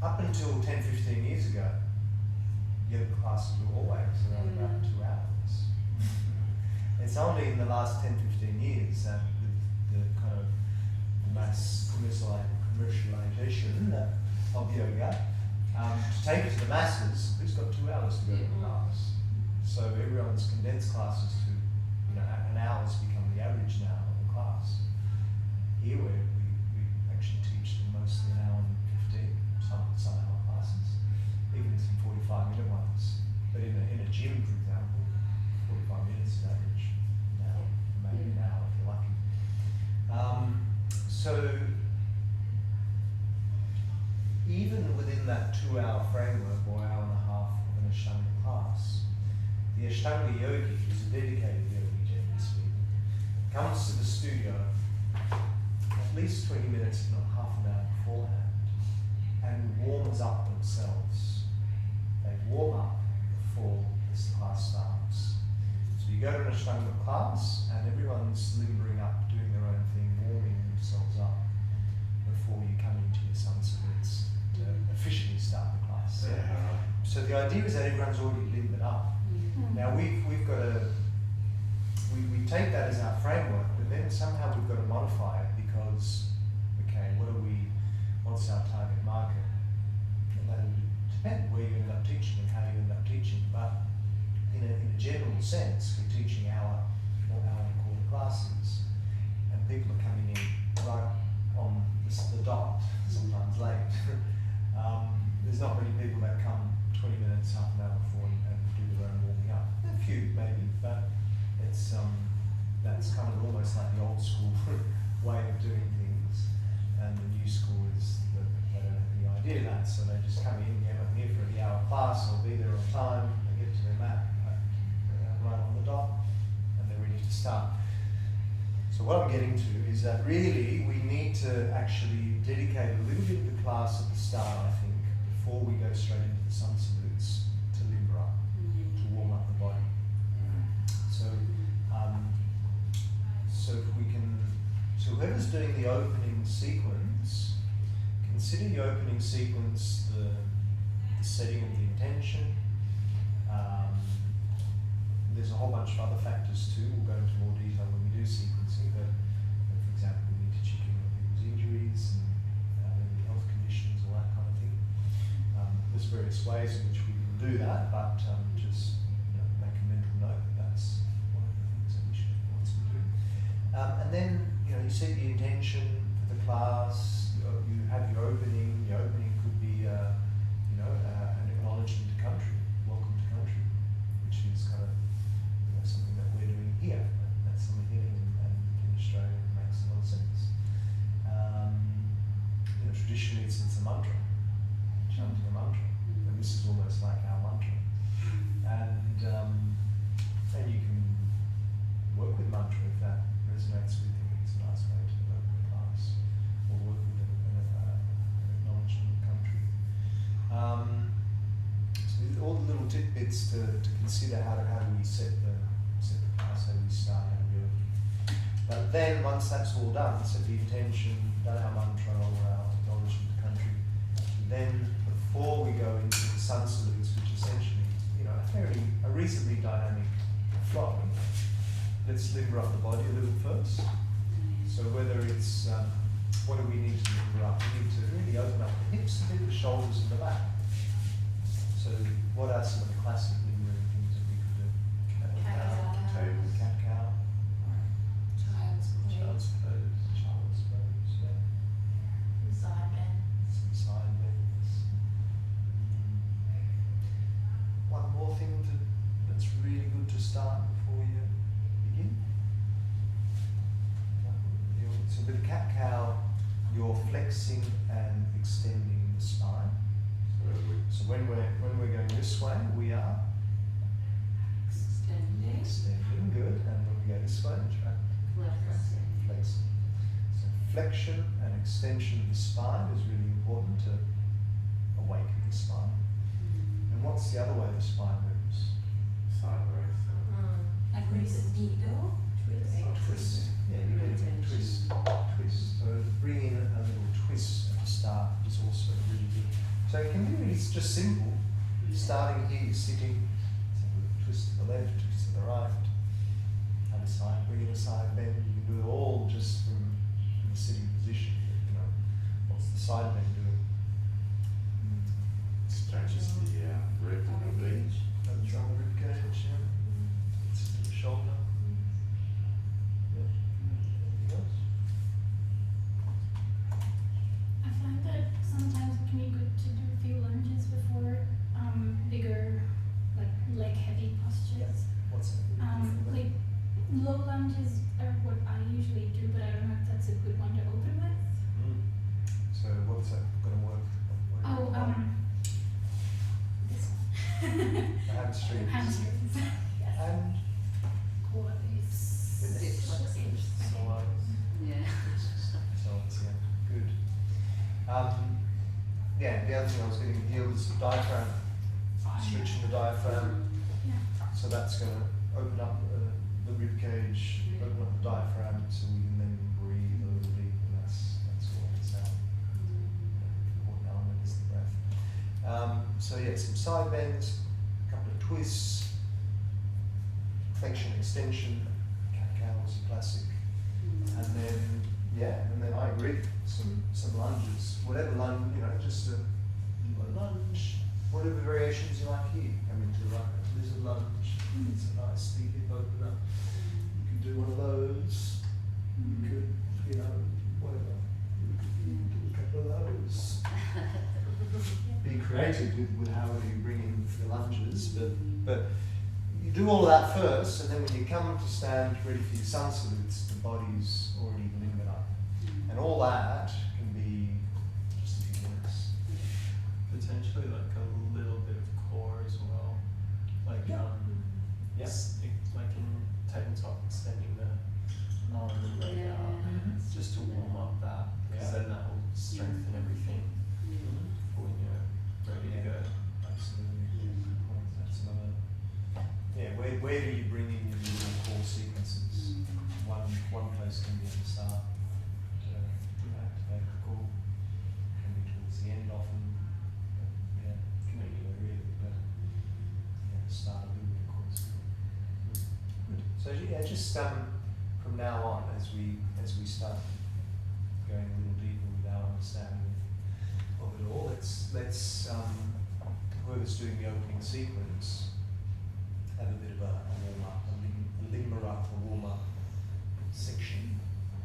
up until 10, 15 years ago, yoga classes were always around about 2 hours. It's only in the last 10, 15 years that with the kind of mass commercialization of yoga, to take it to the masses, who's got 2 hours to go to class? So everyone's condensed classes to, an hour's become the average now of the class. Here we actually teach them mostly an hour and 15, some hour classes, even some 45-minute ones. But in a gym, for example, 45 minutes is average now, maybe an hour if you're lucky. So even within that 2-hour framework or hour and a half of an Ashtanga class, the Ashtanga yogi, who's a dedicated yogi, generally speaking, comes to the studio at least 20 minutes, if not half an hour beforehand, and warms up themselves. They warm up before this class starts. So you go to an Ashtanga class and everyone's limbering up, doing their own thing, warming themselves up before you come into your sun salutes to officially start the class. So the idea is that everyone's already limbered up. Now we've got to, we take that as our framework, but then somehow we've got to modify it because, okay, what's our target market? And that'll depend where you end up teaching and how you end up teaching, but in a general sense, we're teaching hour or hour and a quarter classes, and people are coming in right on the dot, sometimes late. There's not many people that come 20 minutes, half an hour before and do their own warming up. A few maybe, but it's that's kind of almost like the old school way of doing things, and the new school is that they don't have any idea of that, so they just come in, yeah, I'm here for the hour class, I'll be there on time, they get to their mat right on the dot, and they're ready to start. So what I'm getting to is that really we need to actually dedicate a little bit of the class at the start, I think, before we go straight into the sun salutes, to limber up, to warm up the body. So, so if we can, so whoever's doing the opening sequence, consider the opening sequence the setting of the intention. There's a whole bunch of other factors too. We'll go into more detail when we do sequencing, but for example, we need to check in on people's injuries and maybe health conditions, all that kind of thing. There's various ways in which we can do that, but just make a mental note that that's one of the things that we should want to do. And then you set the intention for the class. You have your opening. Your opening could be an acknowledgement to country, welcome to country, which is kind of something that we're doing here. That's something here in Australia that makes a lot of sense. Traditionally it's a mantra, chanting a mantra, and this is almost like our mantra. And you can work with mantra if that resonates with you. It's a nice way to open the class, or work with an acknowledgement of country. So all the little tidbits to consider how do we set the class, how do we start, how do we do it. But then once that's all done, set the intention, done our mantra or our acknowledgement of country, then before we go into the sun salutes, which essentially, a reasonably dynamic flow, let's limber up the body a little first. So whether it's, what do we need to limber up? We need to really open up the hips a bit, the shoulders and the back. So what are some of the classic limbering things that we could do? Cat-cow. Child's pose, yeah. Side bends. Some side bends. One more thing that's really good to start before you begin. So with the cat-cow, you're flexing and extending the spine. So when we're going this way, we are extending, good. And when we go this way, flexing. So flexion and extension of the spine is really important to awaken the spine. And what's the other way the spine moves? Sideways. Like needle. Twist. Yeah, you get a twist. So bring in a little twist at the start is also really good. So it can be really just simple. Starting here, you're sitting, so twist to the left, twist to the right. other side, bring in a side bend. You can do it all just from the sitting position. You know, what's the side bend doing? Stretches the rib and the ridge. Opens on the rib cage, yeah. It's to the shoulder. Yeah. Anything else? I find that sometimes it can be good to do a few lunges before bigger, like leg heavy postures. What's that? Like low lunges are what I usually do, but I don't know if that's a good one to open with. So what's that going to work? Oh, this one. The hamstrings. Hamstrings. Yes. And Quads. Yeah. So it's good. Yeah, the other thing I was getting here was diaphragm. Stretching the diaphragm. Yeah. So that's going to open up the rib cage, open up the diaphragm, so we can then breathe a little deep, and that's all it's important element is the breath. So yeah, some side bends, a couple of twists, flexion, extension, cat-cow is a classic, and then I agree, some lunges, whatever lunge, you know, just a lunge, whatever variations you like here. Come into the right lizard lunge. It's a nice deep hip open up. You can do one of those. You could, you know, whatever. You could do a couple of those. Be creative with however you bring in the lunges, but you do all of that first, and then when you come to stand ready for your sun salutes, the body's already limbered up. And all that can be just a few minutes. Potentially like a little bit of core as well. Like like in tabletop, extending the arm and leg out, just to warm up that, because then that will strengthen everything for when you're ready to go. Absolutely. That's another. Yeah, where do you bring in your little core sequences? One place can be at the start to activate the core. Can be towards the end often. But, can be anywhere really, but start a little bit of core sequence. Good. So just from now on, as we start going a little deeper with our understanding of it all, let's whoever's doing the opening sequence have a bit of a warm up, a limber up, a warm up section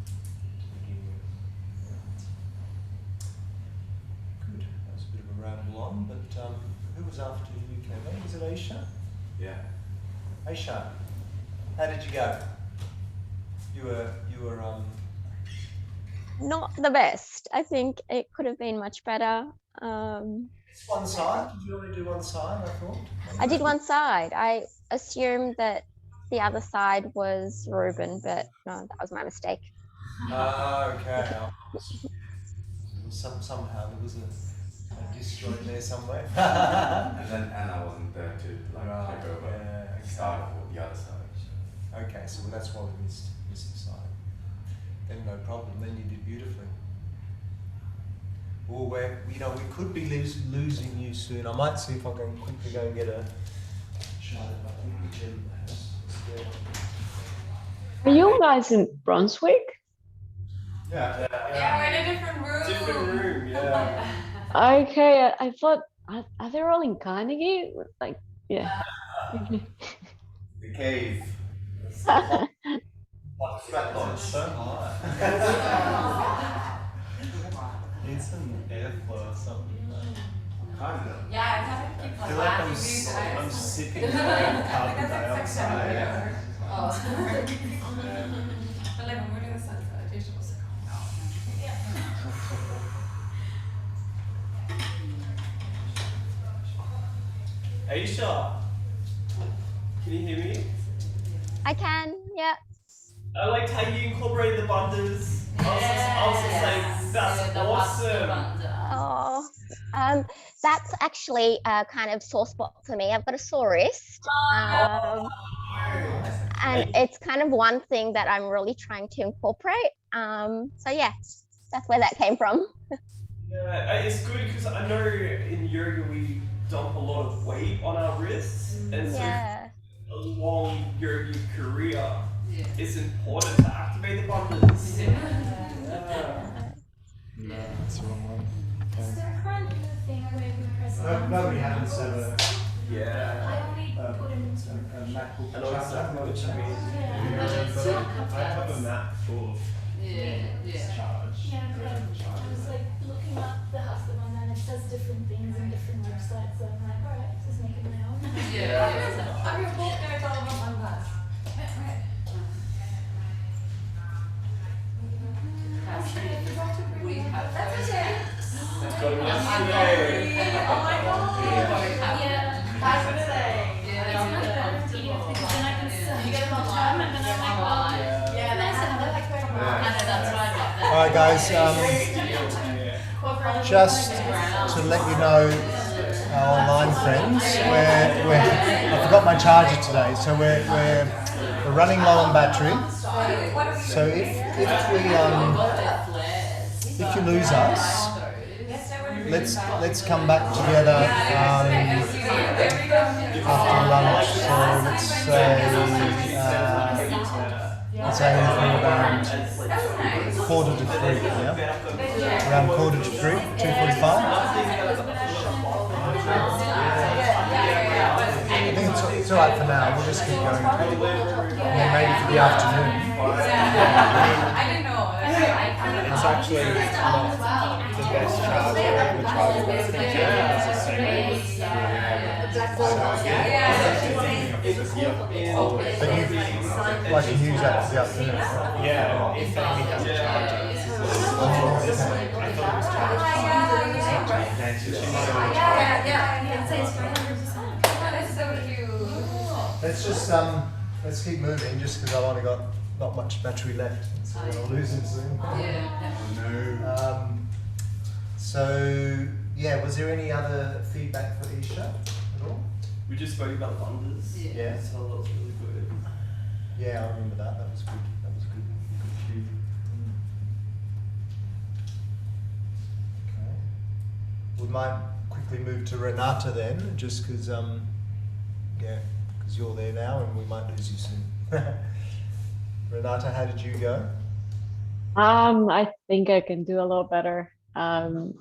to begin with. Good. That was a bit of a ramble on, but who was after you came in? Was it Aisha? Yeah. Aisha, how did you go? You were Not the best. I think it could have been much better. It's one side. Did you only do one side, I thought? I did one side. I assumed that the other side was Ruben, but no, that was my mistake. Okay. Somehow there was a disjoint there somewhere. And then Anna wasn't there to take over. Yeah, Start with the other side. Okay, so that's why we missed the side. Then no problem. Then you did beautifully. Well, we could be losing you soon. I might see if I can quickly go and get a shot at my gym. Are you guys in Brunswick? Yeah, we're in a different room. different room. Yeah. Okay, I thought, are they all in Carnegie? Like, yeah. The cave. Flat lodge, so high. Need some airflow or something. Kind of. Yeah, I kind of keep I feel like laughing these days. I'm sipping Because carbon it's like dioxide. September. Oh. But like when we're doing the sun salutation, I was like, oh no. Aisha, can you hear me? I can, yeah. I liked how you incorporated the bundles. I was just like, that's awesome. Oh, that's actually a kind of sore spot for me. I've got a sore wrist. And it's kind of one thing that I'm really trying to incorporate. So yeah, that's where that came from. Yeah, it's good because I know in yoga we dump a lot of weight on our wrists, and so Yeah. a long yoga career, Yeah. It's important to activate the bundles. No, that's the wrong one. Is the front thing where we press Nobody happens to have Yeah. I only put in a MacBook I know exactly what you mean. Yeah, but it's But not I have a Mac full of Yeah. charge. Yeah, but I was like looking up the Husqvarna and it says different things in different websites, so I'm like, alright, just making my own. Yeah. I'm your book nerd all about one bus. We have That's okay. Got it yesterday. Oh my god. Yeah. Happy birthday. It's much better in PDF because then I can search the time and then I'm like, well, Yeah, nice to have it like right I know that's right. All right, guys. Just to let you know, our online friends, I forgot my charger today, so we're running low on battery. So if you lose us, let's come back together after lunch. So let's aim for around 2:45, yeah? Around 2:45, 2:45. I think it's alright for now. We'll just keep going. Yeah, maybe for the afternoon. I didn't know. It's actually not the best charger. The charger that's But you can use that for the afternoon. Right? Yeah, if they have a charger. I thought it was charged. That's so cute. Let's just let's keep moving, just because I've only got not much battery left, so I'll lose it soon. So yeah, was there any other feedback for Isha at all? We just spoke about wonders. Yeah. So that was really good. Yeah, I remember that. That was good. That was good. Good cue. Okay. We might quickly move to Renata then, just because because you're there now, and we might lose you soon. Renata, how did you go? I think I can do a lot better.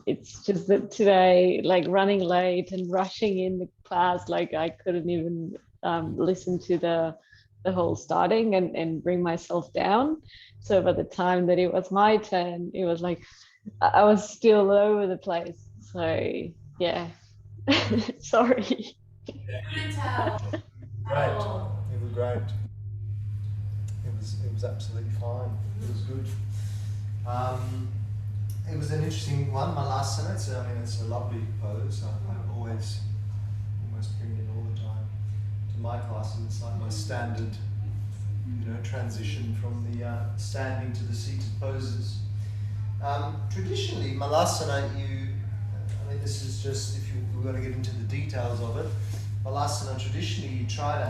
It's just that today, like running late and rushing in the class, like I couldn't even listen to the whole starting and bring myself down. So by the time that it was my turn, it was like I was still all over the place. So yeah, sorry. Great. It was great. It was absolutely fine. It was good. It was an interesting one, Malasana. It's a lovely pose. I almost bring it all the time to my classes. It's like my standard, transition from the standing to the seated poses. Traditionally, Malasana, this is just, if we're going to get into the details of it, Malasana, traditionally you try to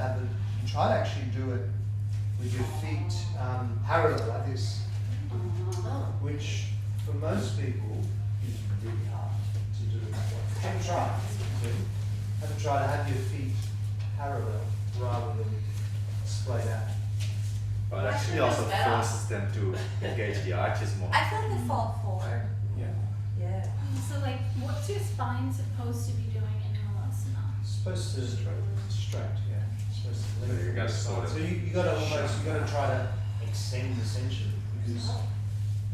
actually do it with your feet parallel like this, which for most people is really hard to do it that way. Have a try. Have a try to have your feet parallel rather than splayed out. But actually also forces them to engage the arches more. I feel like they fall forward. Yeah. Yeah. So like, what's your spine supposed to be doing in Malasana? Supposed to straight, yeah. Supposed to So you gotta sort of- So you gotta try to extend essentially, because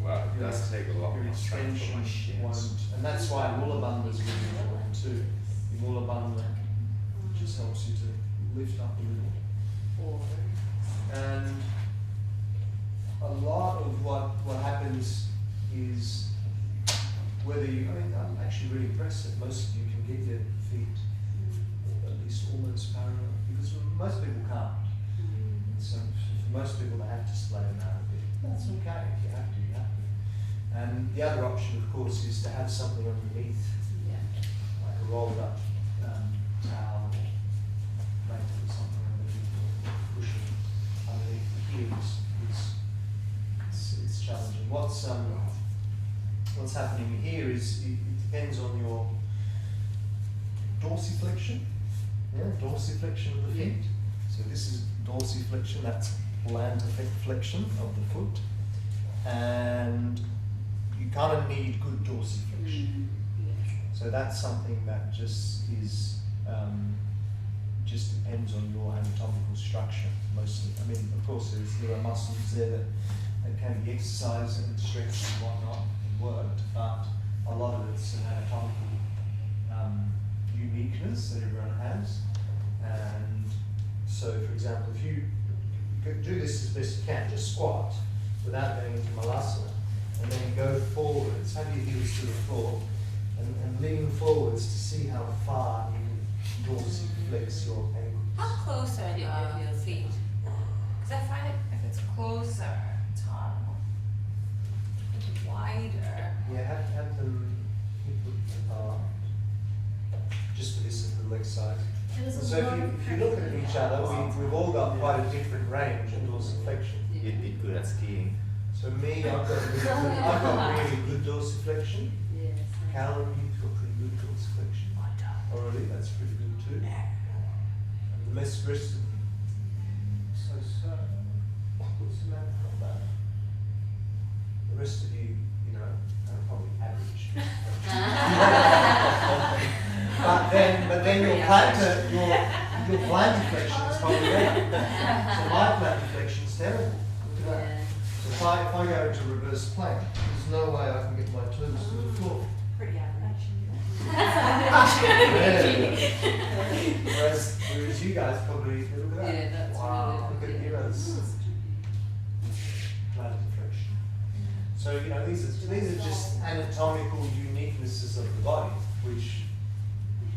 Wow, it does take a lot your more strength for extension my shins. won't, and that's why Mula Bandha is really important too. Your Mula Bandha just helps you to lift up a little. And a lot of what happens is whether I'm actually really impressed that most of you can get your feet at least almost parallel, because most people can't. So for most people they have to splay them out a bit. That's okay, if you have to, you have to. And the other option, of course, is to have something underneath, like a rolled up towel or blanket or something underneath, or cushion underneath the heels. It's challenging. What's happening here is it depends on your dorsiflexion. Yeah, dorsiflexion of the feet. So this is dorsiflexion. That's plantar flexion of the foot, and you kind of need good dorsiflexion. So that's something that just is, just depends on your anatomical structure mostly. I mean, of course, there are muscles there that can be exercised and stretched and whatnot and worked, but a lot of it's an anatomical uniqueness that everyone has. And so, for example, if you do this as best you can, just squat without going into malasana, and then go forwards, have your heels to the floor, and lean forwards to see how far you can dorsiflex your ankles. How close are your feet? Because I find it, if it's closer, it's hard. If it's wider. Yeah, have them hip width apart, just for this little exercise. So if you look at each other, we've all got quite a different range of dorsiflexion. You'd be good at skiing. So me, I've got really good dorsiflexion. Yes. Callum, you've got pretty good dorsiflexion. Already, that's pretty good too. And the rest of so. What's the matter with that? The rest of you, you know, are probably average. but then your plantar flexion is probably better. So my plantar flexion is terrible. Look at that. So if I go into reverse plank, there's no way I can get my toes to the floor. Pretty average. Whereas you guys probably look at that. Yeah, that's wow. Look at Hero's plantar flexion. So you know these are just anatomical uniquenesses of the body, which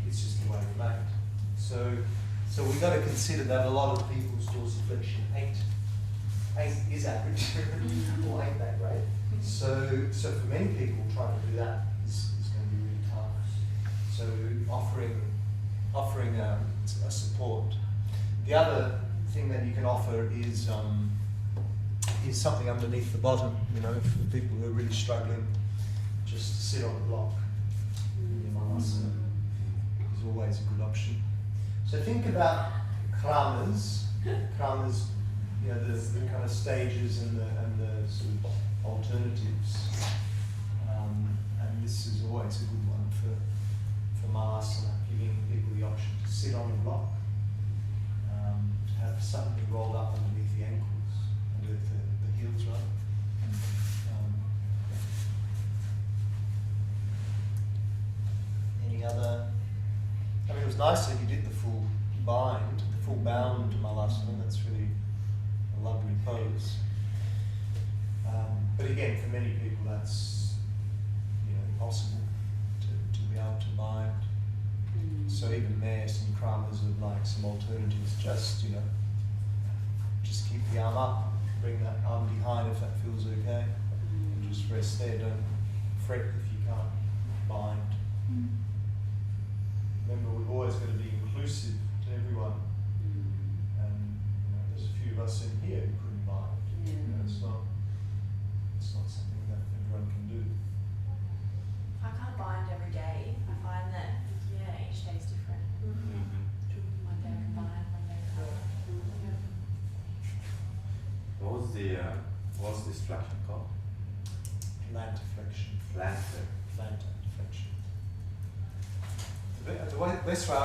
it's just the way it's made. So we've got to consider that a lot of people's dorsiflexion ain't is average or ain't that great. So for many people, trying to do that is going to be really tough. So offering a support. The other thing that you can offer is something underneath the bottom. You know, for people who are really struggling, just to sit on a block. Is always a good option. So think about kramas. Kramas, you know, the kind of stages and the sort of alternatives. And this is always a good one for malasana, giving people the option to sit on a block, to have something rolled up underneath the ankles, underneath the heels, right? Any other? I mean, it was nice that you did the full bound malasana. That's really a lovely pose. But again, for many people, that's impossible to be able to bind. So even there, some kramas of like some alternatives. Just keep the arm up, bring that arm behind if that feels okay, and just rest there. Don't fret if you can't bind. Remember, we've always got to be inclusive to everyone. And there's a few of us in here who couldn't bind. It's not something that everyone can do. I can't bind every day. I find that each day is different. One day I can bind, one day I can't. What was this flexion called? Plantar flexion. Plantar. Plantar flexion. The best way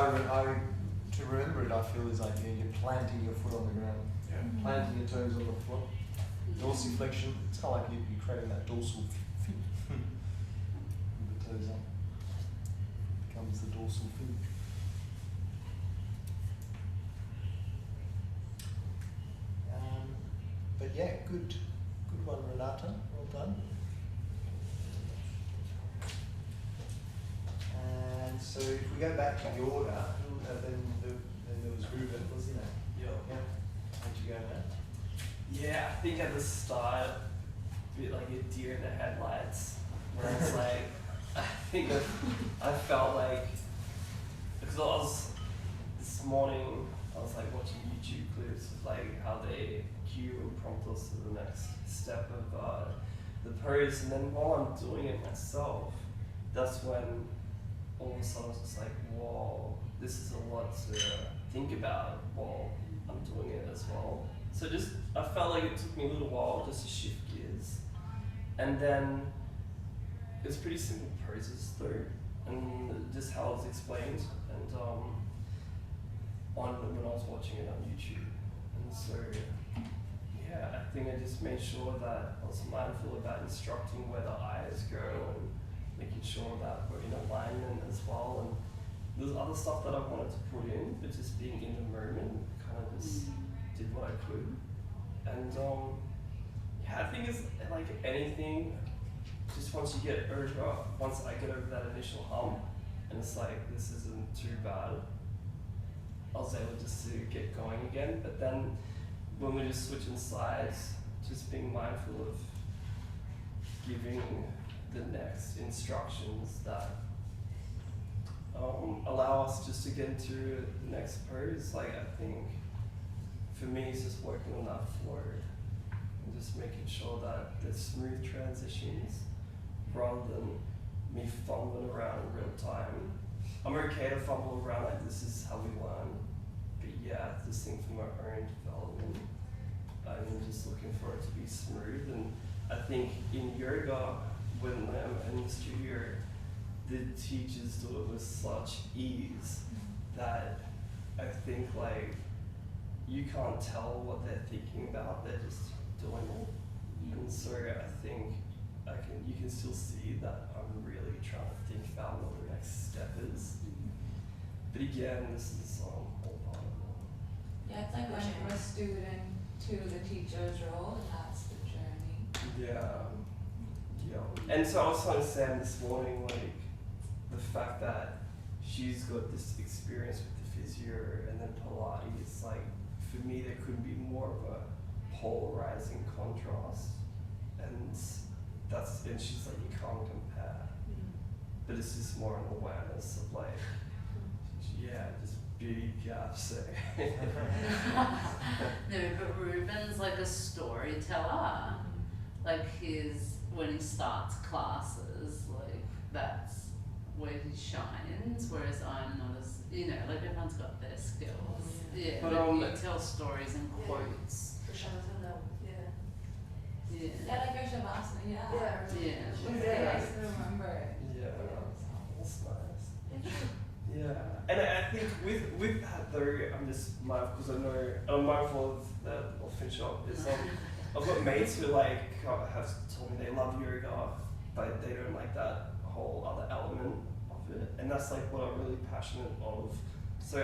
to remember it, I feel, is like you're planting your foot on the ground. Yeah. Planting your toes on the floor. Dorsiflexion, it's kind of like you're creating that dorsal fin. With the toes up. Becomes the dorsal fin. But yeah, good one, Renata. Well done. And so if we go back to the order, then there was Ruben, wasn't it? Yeah. How'd you go there? Yeah, I think at the start, a bit like a deer in the headlights, where it's like, I think I felt like, because this morning, I was like watching YouTube clips of like how they cue and prompt us to the next step of the pose, and then while I'm doing it myself, that's when all of a sudden it's just like, whoa, this is a lot to think about while I'm doing it as well. So I felt like it took me a little while just to shift gears. And then it was pretty simple poses though, and just how it was explained, and when I was watching it on YouTube. And so yeah, I think I just made sure that I was mindful about instructing where the eyes go and making sure that we're in alignment as well. And there's other stuff that I wanted to put in, but just being in the moment, kind of just did what I could. And yeah, I think it's like anything, just once I get over that initial hump, and it's like, this isn't too bad, I was able just to get going again. But then when we're just switching sides, just being mindful of giving the next instructions that allow us just to get into the next pose. Like, I think for me it's just working on that flow and just making sure that there's smooth transitions rather than me fumbling around in real time. I'm okay to fumble around, like this is how we learn, but yeah, just think for my own development, I'm just looking for it to be smooth. And I think in yoga, when I'm in the studio, the teachers do it with such ease that I think like you can't tell what they're thinking about, they're just doing it. And so I think you can still see that I'm really trying to think about what the next step is. But again, this is all part of it. Yeah, it's like going from a student to the teacher's role, and that's the journey. Yeah. And so I was telling Sam this morning, like, the fact that she's got this experience with the physio and then Pilates, like, for me there couldn't be more of a polarizing contrast. And she's like, you can't compare. But it's just more an awareness of like, yeah, just big gaps there. No, but Ruben's like a storyteller. Like when he starts classes, like that's where he shines, whereas I'm not as, like everyone's got their skills. Yeah, But you tell stories and quotes. Yeah. Yeah, like your Shavasana, yeah. Yeah. It's nice to remember it. Yeah, that's nice. Yeah, and I think with that though, I'm just mindful, because I'm mindful of that. I'll finish up. Is I've got mates who like have told me they love yoga, but they don't like that whole other element of it, and that's like what I'm really passionate of. So